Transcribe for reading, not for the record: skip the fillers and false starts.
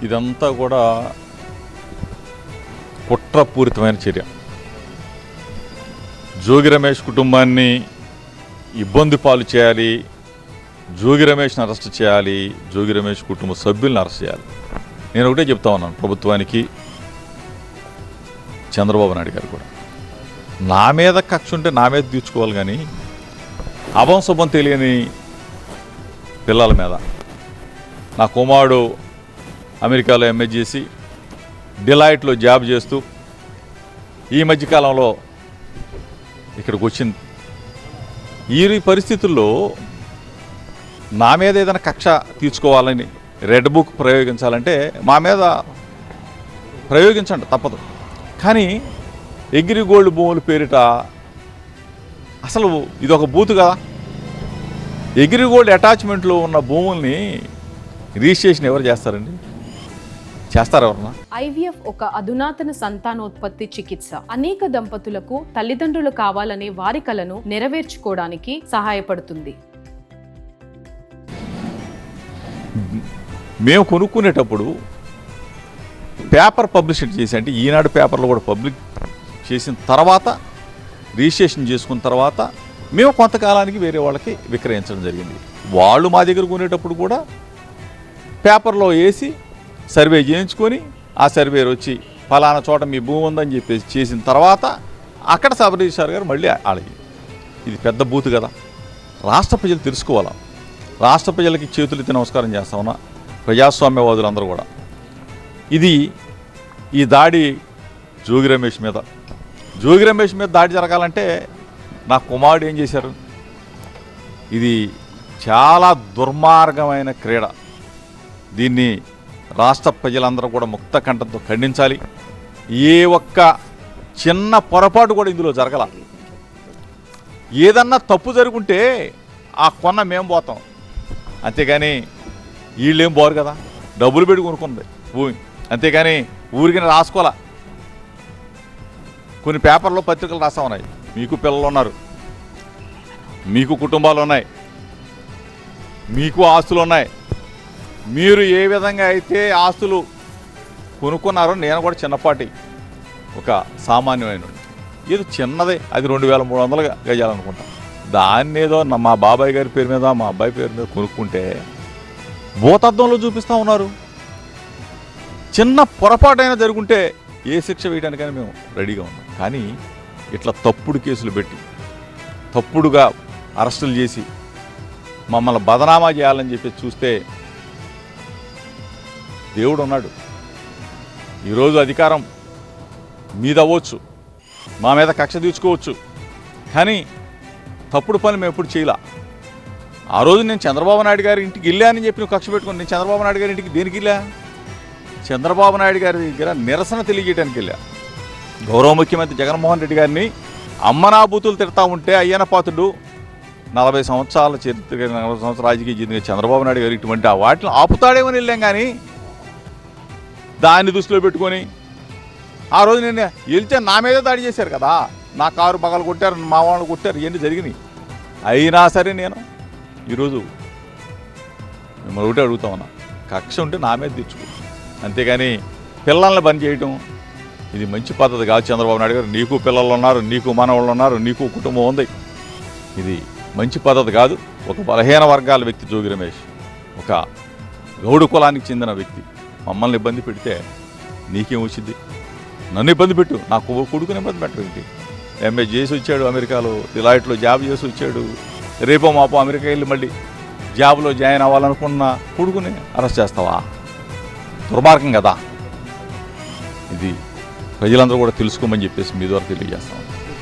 ఇదంతా కూడా కుట్రపూరితమైన చర్య. జోగి రమేష్ కుటుంబాన్ని ఇబ్బంది పాలు చేయాలి, జోగి రమేష్ని అరెస్ట్ చేయాలి, జోగి రమేష్ కుటుంబ సభ్యులను అరెస్ట్ చేయాలి. నేను ఒకటే చెప్తా ఉన్నాను ప్రభుత్వానికి, చంద్రబాబు నాయుడు గారు కూడా. నా మీద కక్ష ఉంటే నా మీద తీర్చుకోవాలి, కానీ అభం శుభం తెలియని పిల్లల మీద. నా కుమారుడు అమెరికాలో ఎంఏ చేసి డిలాయిట్లో జాబ్ చేస్తూ ఈ మధ్యకాలంలో ఇక్కడికి వచ్చింది. ఈ పరిస్థితుల్లో నా మీద ఏదైనా కక్ష తీర్చుకోవాలని, రెడ్ బుక్ ప్రయోగించాలంటే మా మీద ప్రయోగించండి, తప్పదు. కానీ అగ్రిగోల్డ్ భూముల పేరిట అసలు ఇదొక బూతు కదా. అగ్రిగోల్డ్ అటాచ్మెంట్లో ఉన్న భూముల్ని రిజిస్ట్రేషన్ ఎవరు చేస్తారండి? చేస్తారు ఎవరన్నా? IVF ఒక అధునాతన సంతానోత్పత్తి చికిత్స. అనేక దంపతులకు తల్లిదండ్రులు కావాలనే వారి కలను నెరవేర్చుకోవడానికి సహాయపడుతుంది. మేము కొనుక్కునేటప్పుడు పేపర్ పబ్లిసిటీ చేసి, అంటే ఈనాడు పేపర్లో కూడా పబ్లిక్ చేసిన తర్వాత, రిజిస్ట్రేషన్ చేసుకున్న తర్వాత మేము కొంతకాలానికి వేరే వాళ్ళకి విక్రయించడం జరిగింది. వాళ్ళు మా దగ్గర కొనేటప్పుడు కూడా పేపర్లో వేసి సర్వే చేయించుకొని, ఆ సర్వేర్ వచ్చి ఫలానా చోట మీ భూమి ఉందని చెప్పేసి చేసిన తర్వాత అక్కడ సబ్ రిజిస్ట్రార్ గారు మళ్ళీ అడిగి, ఇది పెద్ద బూతు కదా. రాష్ట్ర ప్రజలు తెలుసుకోవాలా. రాష్ట్ర ప్రజలకి చేతులెత్తి నమస్కారం చేస్తామన్నా ప్రజాస్వామ్యవాదులందరూ కూడా. ఈ దాడి జోగి రమేష్ మీద దాడి జరగాలంటే నా కుమారుడు ఏం చేశారు? ఇది చాలా దుర్మార్గమైన క్రీడ. దీన్ని రాష్ట్ర ప్రజలందరూ కూడా ముక్త కంఠంతో ఖండించాలి. ఏ ఒక్క చిన్న పొరపాటు కూడా ఇందులో జరగల. ఏదన్నా తప్పు జరుగుంటే ఆ కొన్న మేము పోతాం, అంతేగాని వీళ్ళేం పోరు కదా. డబ్బులు పెట్టి కొనుక్కుంది భూమి, అంతేగాని ఊరికి రాసుకోవాలా. కొన్ని పేపర్లో పత్రికలు రాస్తా ఉన్నాయి, మీకు పిల్లలు ఉన్నారు, మీకు కుటుంబాలు ఉన్నాయి, మీకు ఆస్తులు ఉన్నాయి, మీరు ఏ విధంగా అయితే ఆస్తులు కొనుక్కున్నారో నేను కూడా చిన్నపాటి ఒక సామాన్యమైన, ఏదో చిన్నదే, అది 2300 గజాలనుకుంటా. దాన్ని ఏదో మా బాబాయ్ గారి పేరు మీద, మా అబ్బాయి పేరు మీద కొనుక్కుంటే భూతత్వంలో చూపిస్తూ ఉన్నారు. చిన్న పొరపాటైనా జరుగుంటే ఏ శిక్ష వేయడానికైనా మేము రెడీగా ఉన్నాం. కానీ ఇట్లా తప్పుడు కేసులు పెట్టి, తప్పుడుగా అరెస్టులు చేసి మమ్మల్ని బదనామా చేయాలని చెప్పి చూస్తే, దేవుడు ఉన్నాడు. ఈరోజు అధికారం మీద అవ్వచ్చు, మా మీద కక్ష తీర్చుకోవచ్చు, కానీ తప్పుడు పని మేము ఎప్పుడు చేయలే. ఆ రోజు నేను చంద్రబాబు నాయుడు గారి ఇంటికి వెళ్ళానని చెప్పి నువ్వు కక్ష పెట్టుకుని, నేను చంద్రబాబు నాయుడు గారి ఇంటికి దేనికి వెళ్ళా? చంద్రబాబు నాయుడు గారి దగ్గర నిరసన తెలియజేయడానికి వెళ్ళా. గౌరవ ముఖ్యమంత్రి జగన్మోహన్ రెడ్డి గారిని అమ్మనాబూతులు తిడతా ఉంటే అయ్యన పాత్రుడు 40 సంవత్సరాల చరిత్ర, 40 సంవత్సరాల రాజకీయ జీవితంగా చంద్రబాబు నాయుడు గారు ఇటువంటి ఆ వాటిని ఆపుతాడేమని వెళ్ళాం. కానీ దాన్ని దృష్టిలో పెట్టుకొని ఆ రోజు నేను వెళ్తే నా మీదే దాడి చేశారు కదా. నా కారు పగలు కొట్టారు, మా వాళ్ళు కొట్టారు, ఇవన్నీ జరిగినాయి. అయినా సరే నేను ఈరోజు మిమ్మల్ని ఒకటే అడుగుతా ఉన్నా, కక్ష ఉంటే నా మీద తెచ్చుకో, అంతేగాని పిల్లల్ని బంద్ చేయటం ఇది మంచి పద్ధతి కాదు. చంద్రబాబు నాయుడు గారు, నీకు పిల్లలు ఉన్నారు, నీకు మనవాళ్ళు ఉన్నారు, నీకు కుటుంబం ఉంది, ఇది మంచి పద్ధతి కాదు. ఒక బలహీన వర్గాల వ్యక్తి జోగి రమేష్, ఒక గౌడు కులానికి చెందిన వ్యక్తి మమ్మల్ని ఇబ్బంది పెడితే నీకేం వచ్చింది? నన్ను ఇబ్బంది పెట్టు, నా కొడుకుని ఇబ్బంది పెట్టు. ఎంఏ చేసి వచ్చాడు, అమెరికాలో డిలాయిట్లో జాబ్ చేసి వచ్చాడు, రేపో మాపో అమెరికా వెళ్ళి మళ్ళీ జాబ్లో జాయిన్ అవ్వాలనుకున్న కొడుకుని అరెస్ట్ చేస్తావా? దుర్మార్గం కదా ఇది. ప్రజలందరూ కూడా తెలుసుకోమని చెప్పేసి మీ ద్వారా తెలియజేస్తాం.